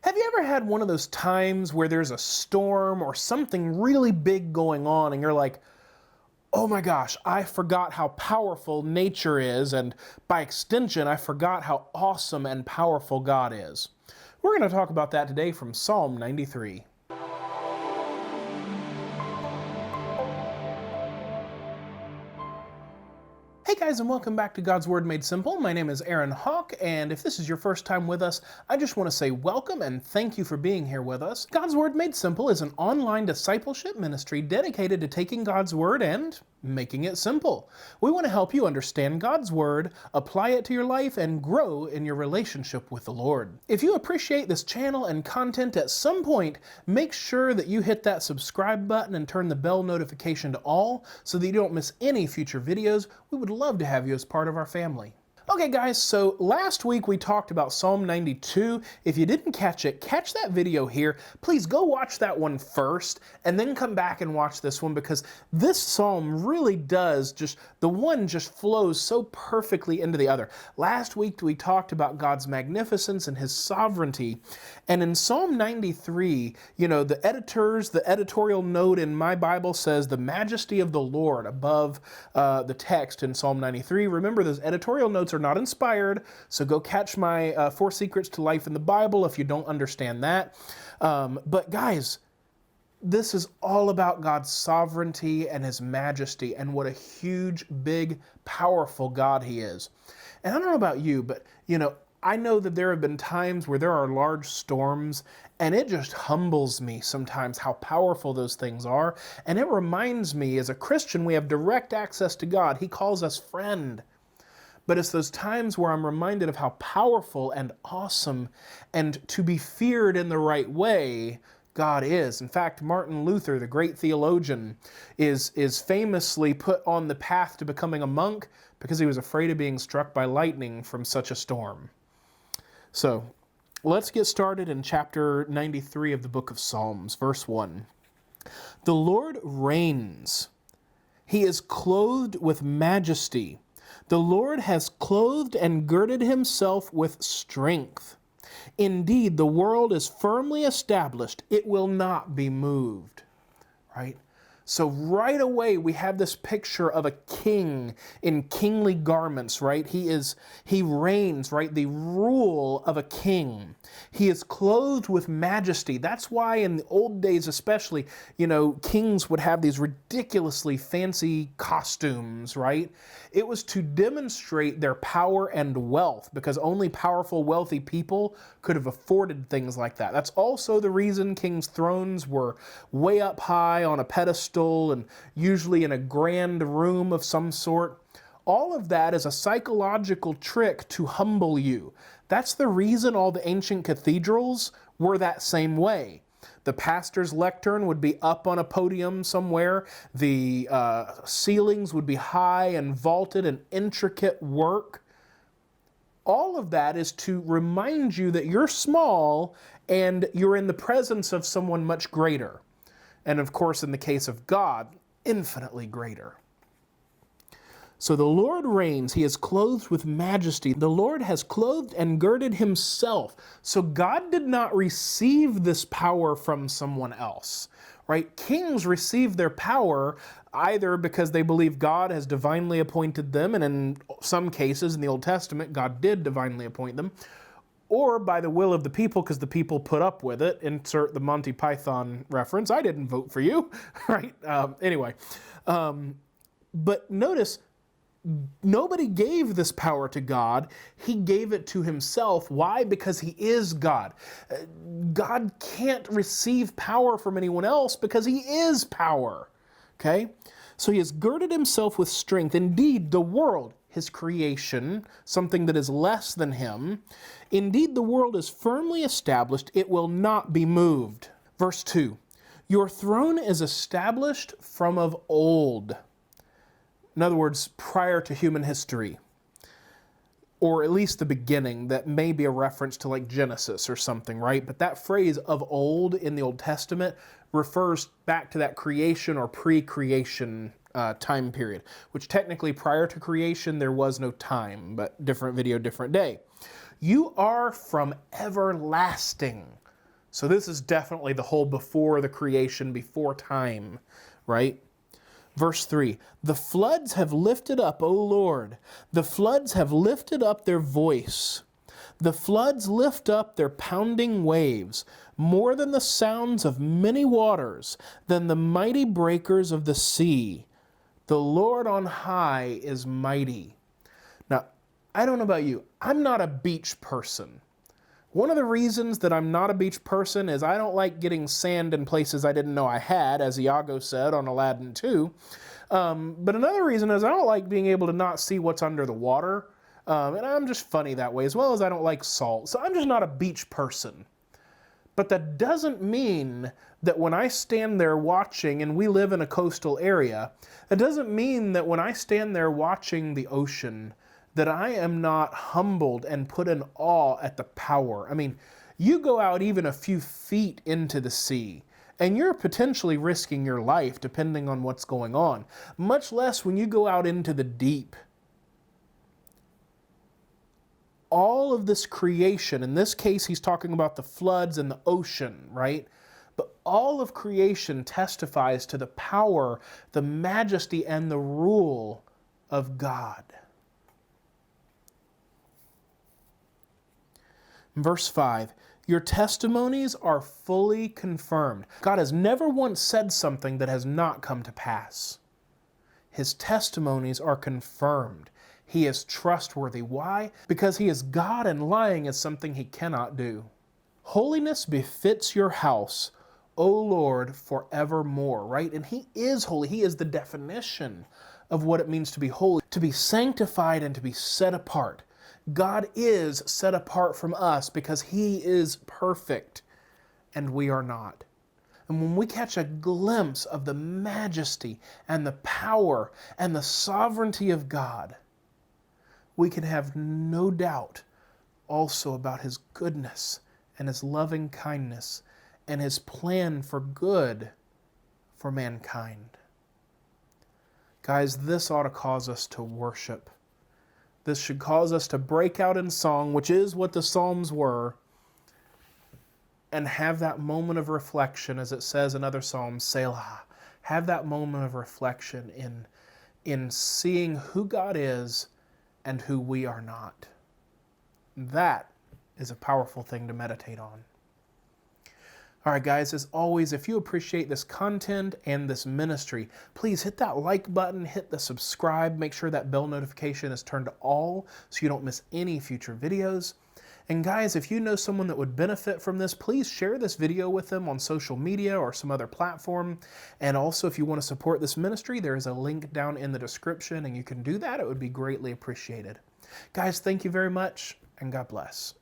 Have you ever had one of those times where there's a storm or something really big going on and you're like, oh my gosh, I forgot how powerful nature is, and by extension, I forgot how awesome and powerful God is? We're going to talk about that today from Psalm 93. Hey guys, and welcome back to God's Word Made Simple. My name is Aaron Hawk, and if this is your first time with us, I just want to say welcome and thank you for being here with us. God's Word Made Simple is an online discipleship ministry dedicated to taking God's Word and making it simple. We want to help you understand God's Word, apply it to your life, and grow in your relationship with the Lord. If you appreciate this channel and content at some point, make sure that you hit that subscribe button and turn the bell notification to all so that you don't miss any future videos. We would love to have you as part of our family. Okay guys, so last week we talked about Psalm 92. If you didn't catch it, catch that video here. Please go watch that one first and then come back and watch this one, because this psalm really does the one just flows so perfectly into the other. Last week we talked about God's magnificence and His sovereignty. And in Psalm 93, the editorial note in my Bible says the majesty of the Lord above the text in Psalm 93. Remember, those editorial notes are not inspired, so go catch my 4 Secrets to Life in the Bible if you don't understand that. But guys, this is all about God's sovereignty and His majesty and what a huge, big, powerful God He is. And I don't know about you, but I know that there have been times where there are large storms, and it just humbles me sometimes how powerful those things are. And it reminds me, as a Christian, we have direct access to God. He calls us friend. But it's those times where I'm reminded of how powerful and awesome and to be feared in the right way God is. In fact, Martin Luther, the great theologian, is famously put on the path to becoming a monk because he was afraid of being struck by lightning from such a storm. So, let's get started in chapter 93 of the book of Psalms, verse 1. The Lord reigns. He is clothed with majesty. The Lord has clothed and girded Himself with strength. Indeed, the world is firmly established. It will not be moved. Right? So right away, we have this picture of a king in kingly garments, right? He reigns, right? The rule of a king. He is clothed with majesty. That's why in the old days especially, kings would have these ridiculously fancy costumes, right? It was to demonstrate their power and wealth, because only powerful, wealthy people could have afforded things like that. That's also the reason kings' thrones were way up high on a pedestal and usually in a grand room of some sort. All of that is a psychological trick to humble you. That's the reason all the ancient cathedrals were that same way. The pastor's lectern would be up on a podium somewhere. The ceilings would be high and vaulted and intricate work. All of that is to remind you that you're small and you're in the presence of someone much greater. And of course, in the case of God, infinitely greater. So the Lord reigns. He is clothed with majesty. The Lord has clothed and girded Himself. So God did not receive this power from someone else, right? Kings receive their power either because they believe God has divinely appointed them, and in some cases in the Old Testament, God did divinely appoint them, or by the will of the people because the people put up with it. Insert the Monty Python reference. I didn't vote for you, right? But notice, nobody gave this power to God. He gave it to Himself. Why? Because He is God. God can't receive power from anyone else because He is power. Okay? So He has girded Himself with strength. Indeed, the world, His creation, something that is less than Him, indeed the world is firmly established. It will not be moved. Verse 2, your throne is established from of old. In other words, prior to human history, or at least the beginning. That may be a reference to like Genesis or something, right? But that phrase of old in the Old Testament refers back to that creation or pre-creation time period, which technically prior to creation there was no time, but different video, different day. You are from everlasting. So this is definitely the whole before the creation, before time, right? Verse 3, the floods have lifted up, O Lord, the floods have lifted up their voice. The floods lift up their pounding waves, more than the sounds of many waters, than the mighty breakers of the sea. The Lord on high is mighty. Now, I don't know about you, I'm not a beach person. One of the reasons that I'm not a beach person is I don't like getting sand in places I didn't know I had, as Iago said on Aladdin 2. But another reason is I don't like being able to not see what's under the water. And I'm just funny that way, as well as I don't like salt. So I'm just not a beach person. But that doesn't mean that when I stand there watching, and we live in a coastal area, it doesn't mean that when I stand there watching the ocean, that I am not humbled and put in awe at the power. I mean, you go out even a few feet into the sea, and you're potentially risking your life depending on what's going on, much less when you go out into the deep. All of this creation, in this case, he's talking about the floods and the ocean, right? But all of creation testifies to the power, the majesty, and the rule of God. Verse 5, your testimonies are fully confirmed. God has never once said something that has not come to pass. His testimonies are confirmed. He is trustworthy. Why? Because he is God, and lying is something he cannot do. Holiness befits your house, O Lord, forevermore, right? And he is holy. He is the definition of what it means to be holy, to be sanctified and to be set apart. God is set apart from us because he is perfect and we are not. And when we catch a glimpse of the majesty and the power and the sovereignty of God, we can have no doubt also about his goodness and his loving kindness and his plan for good for mankind. Guys, this ought to cause us to worship. This should cause us to break out in song, which is what the Psalms were, and have that moment of reflection, as it says in other Psalms, Selah. Have that moment of reflection in seeing who God is and who we are not. That is a powerful thing to meditate on. All right, guys, as always, if you appreciate this content and this ministry, please hit that like button, hit the subscribe, make sure that bell notification is turned to all so you don't miss any future videos. And guys, if you know someone that would benefit from this, please share this video with them on social media or some other platform. And also, if you want to support this ministry, there is a link down in the description, and you can do that. It would be greatly appreciated. Guys, thank you very much, and God bless.